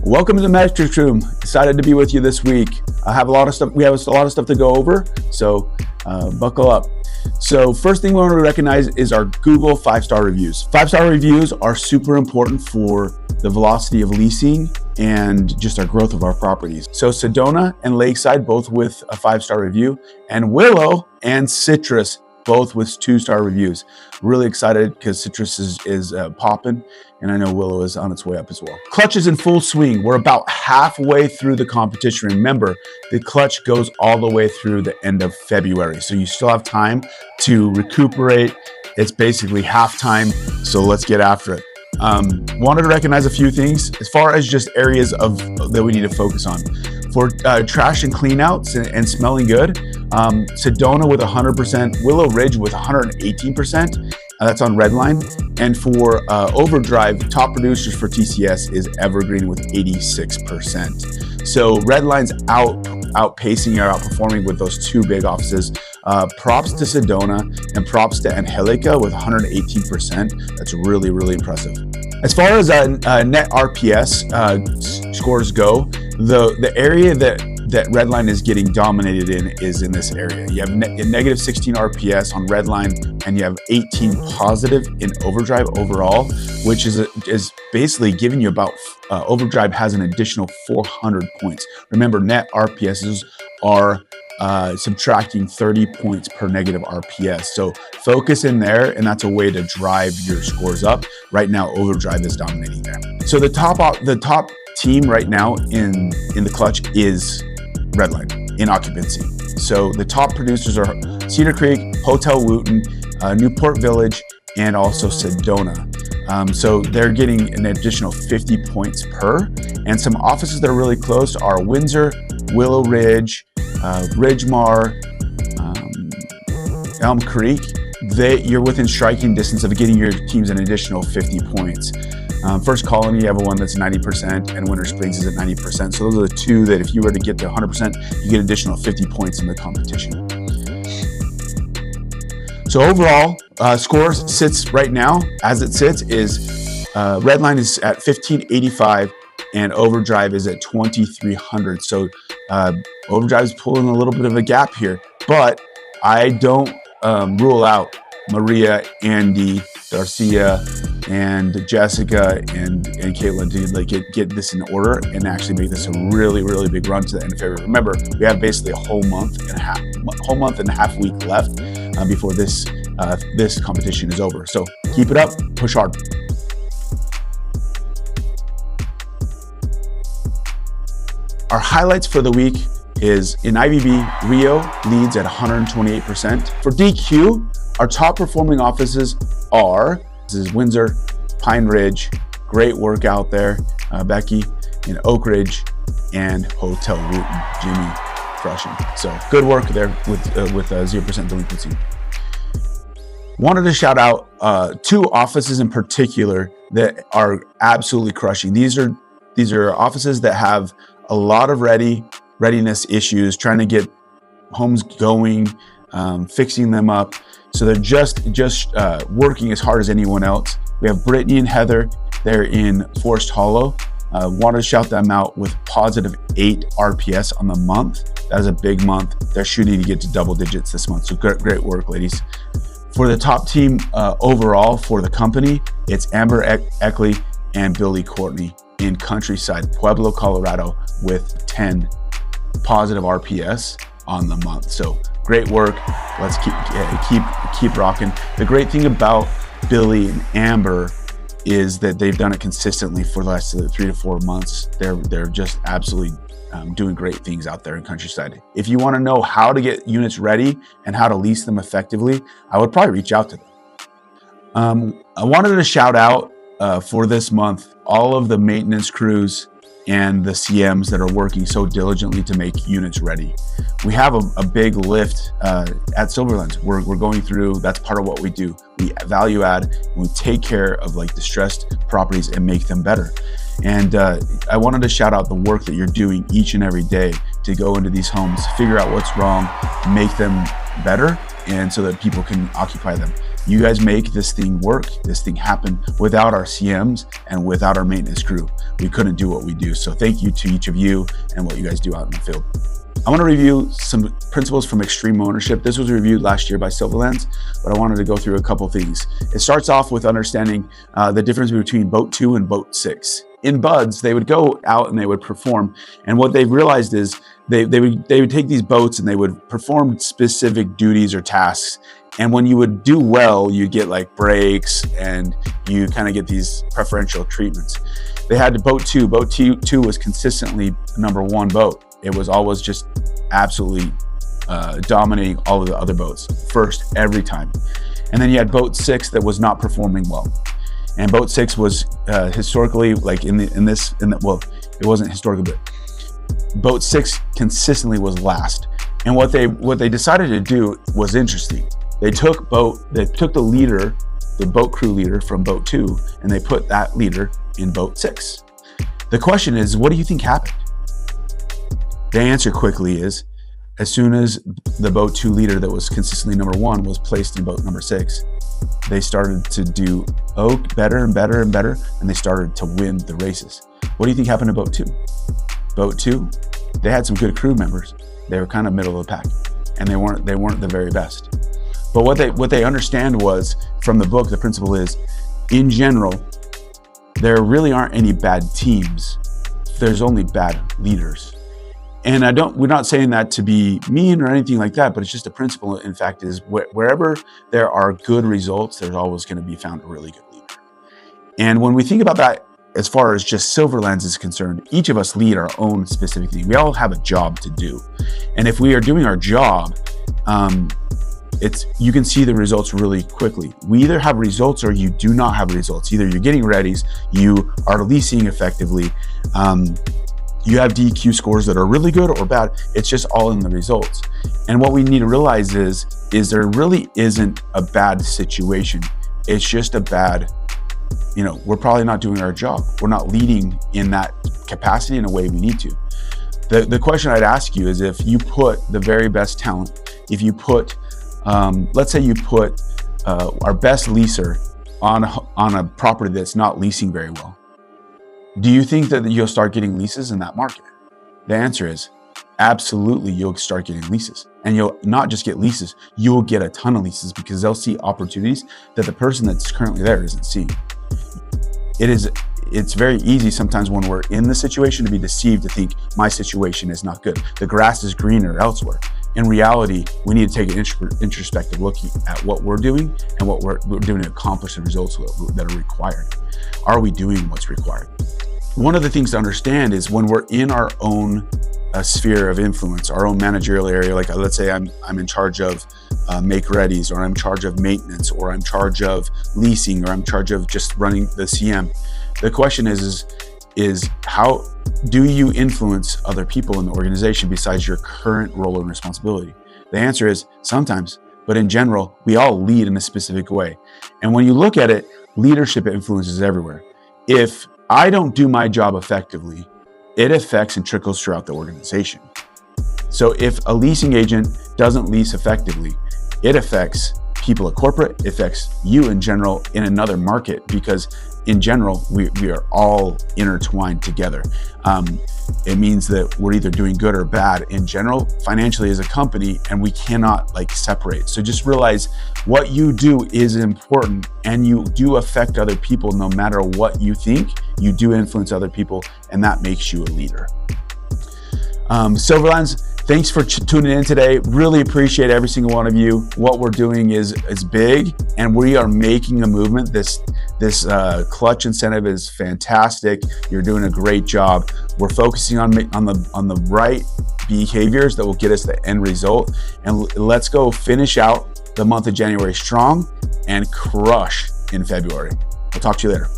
Welcome to the Metrics Room. Excited to be with you this week. I have a lot of stuff. We have a lot of stuff to go over, so buckle up. So first thing we want to recognize is our Google 5-star reviews. 5-star reviews are super important for the velocity of leasing and just our growth of our properties. So Sedona and Lakeside both with a 5-star review, and Willow and Citrus both with 2-star reviews. Really excited because Citrus is popping, and I know Willow is on its way up as well. Clutch is in full swing. We're about halfway through the competition. Remember, the clutch goes all the way through the end of February, so you still have time to recuperate. It's basically halftime, so let's get after it. Wanted to recognize a few things as far as just areas that we need to focus on. For trash and cleanouts and smelling good, Sedona with 100%, Willow Ridge with 118%, that's on Redline. And for Overdrive, top producers for TCS is Evergreen with 86%. So Redline's outpacing or outperforming with those two big offices. Props to Sedona and props to Angelica with 118%. That's really, really impressive. As far as net RPS scores go, the area that Redline is getting dominated in is in this area. You have negative 16 RPS on Redline, and you have 18 positive in Overdrive overall, which is basically giving you about, Overdrive has an additional 400 points. Remember, net RPSs are subtracting 30 points per negative RPS. So focus in there, and that's a way to drive your scores up. Right now, Overdrive is dominating there. So the top team right now in the clutch is Redline in occupancy. So the top producers are Cedar Creek, Hotel Wooten, Newport Village, and also Sedona. So they're getting an additional 50 points per. And some offices that are really close are Windsor, Willow Ridge, Ridgemar, Elm Creek. You're within striking distance of getting your teams an additional 50 points. First Colony, you have one that's 90%, and Winter Springs is at 90%. So those are the two that if you were to get to 100%, you get additional 50 points in the competition. So overall, scores sits right now, as it sits, is Redline is at 1585 and Overdrive is at 2300. So Overdrive is pulling a little bit of a gap here, but I don't rule out Maria, Andy, Garcia, and Jessica and Caitlin to get this in order and actually make this a really, really big run to the end of February. Remember, we have basically a whole month and a half week left before this competition is over. So keep it up, push hard. Our highlights for the week is in IVB, Rio leads at 128%. For DQ, our top performing offices are Windsor, Pine Ridge, great work out there, Becky, in Oak Ridge, and Hotel Wooten, Jimmy crushing. So good work there with 0% delinquency. Wanted to shout out two offices in particular that are absolutely crushing. These are offices that have a lot of readiness issues, trying to get homes going, fixing them up. So they're just working as hard as anyone else. We have Brittany and Heather. They're in Forest Hollow. Want to shout them out with positive 8 RPS on the month. That is a big month. They're shooting to get to double digits this month. So great work, ladies. For the top team overall for the company, it's Amber Eckley and Billy Courtney in Countryside, Pueblo, Colorado, with 10 positive RPS on the month. So great work. Let's keep rocking. The great thing about Billy and Amber is that they've done it consistently for the last 3 to 4 months. They're just absolutely doing great things out there in Countryside. If you want to know how to get units ready and how to lease them effectively, I would probably reach out to them. I wanted to shout out for this month all of the maintenance crews and the CMs that are working so diligently to make units ready. We have a big lift at Silverlands. We're going through, that's part of what we do. We value add and we take care of distressed properties and make them better. And I wanted to shout out the work that you're doing each and every day to go into these homes, figure out what's wrong, make them better, and so that people can occupy them. You guys make this thing work, this thing happen. Without our CMs and without our maintenance crew, we couldn't do what we do. So thank you to each of you and what you guys do out in the field. I want to review some principles from extreme ownership. This was reviewed last year by Silverlands, but I wanted to go through a couple things. It starts off with understanding the difference between boat 2 and boat 6. In BUD/S, they would go out and they would perform, and what they've realized is they would take these boats and they would perform specific duties or tasks. And when you would do well, you get like breaks and you kind of get these preferential treatments. They had boat 2. Boat 2 was consistently number 1 boat. It was always just absolutely dominating all of the other boats first every time. And then you had boat 6 that was not performing well. And boat 6 was historically, like it wasn't historically, but boat 6 consistently was last. And what they decided to do was interesting. They took the leader, the boat crew leader from boat 2, and they put that leader in boat 6. The question is, what do you think happened? The answer quickly is, as soon as the boat 2 leader that was consistently number 1 was placed in boat number 6, they started to do better and better and better, and they started to win the races. What do you think happened to boat 2? Boat 2, they had some good crew members. They were kind of middle of the pack, and they weren't the very best. But what they understand was, from the book, the principle is, in general, there really aren't any bad teams. There's only bad leaders. And we're not saying that to be mean or anything like that, but it's just a principle. In fact, is wherever there are good results, there's always going to be found a really good leader. And when we think about that, as far as just Silverlands is concerned, each of us lead our own specific thing. We all have a job to do. And if we are doing our job, you can see the results really quickly. We either have results or you do not have results. Either you're getting readies, you are leasing effectively, you have DQ scores that are really good or bad. It's just all in the results. And what we need to realize is there really isn't a bad situation. It's just a bad, we're probably not doing our job. We're not leading in that capacity in a way we need to. The question I'd ask you is, if you put the very best talent, if you put, let's say you put our best leaser on a property that's not leasing very well, do you think that you'll start getting leases in that market? The answer is absolutely, you'll start getting leases. And you'll not just get leases, you will get a ton of leases, because they'll see opportunities that the person that's currently there isn't seeing. It's very easy sometimes when we're in the situation to be deceived, to think my situation is not good. The grass is greener elsewhere. In reality, we need to take an introspective look at what we're doing and what we're doing to accomplish the results that are required. Are we doing what's required? One of the things to understand is, when we're in our own sphere of influence, our own managerial area, like let's say I'm in charge of make readies, or I'm in charge of maintenance, or I'm in charge of leasing, or I'm in charge of just running the CM. The question is how do you influence other people in the organization besides your current role and responsibility? The answer is sometimes, but in general, we all lead in a specific way. And when you look at it, leadership influences everywhere. If I don't do my job effectively, it affects and trickles throughout the organization. So if a leasing agent doesn't lease effectively, it affects people at corporate, it affects you in general in another market, because in general, we are all intertwined together. It means that we're either doing good or bad in general, financially as a company, and we cannot separate. So just realize what you do is important, and you do affect other people. No matter what you think, you do influence other people, and that makes you a leader. Silverlands, thanks for tuning in today. Really appreciate every single one of you. What we're doing is big, and we are making a movement. This clutch incentive is fantastic. You're doing a great job. We're focusing on the right behaviors that will get us the end result. And let's go finish out the month of January strong and crush in February. I'll talk to you later.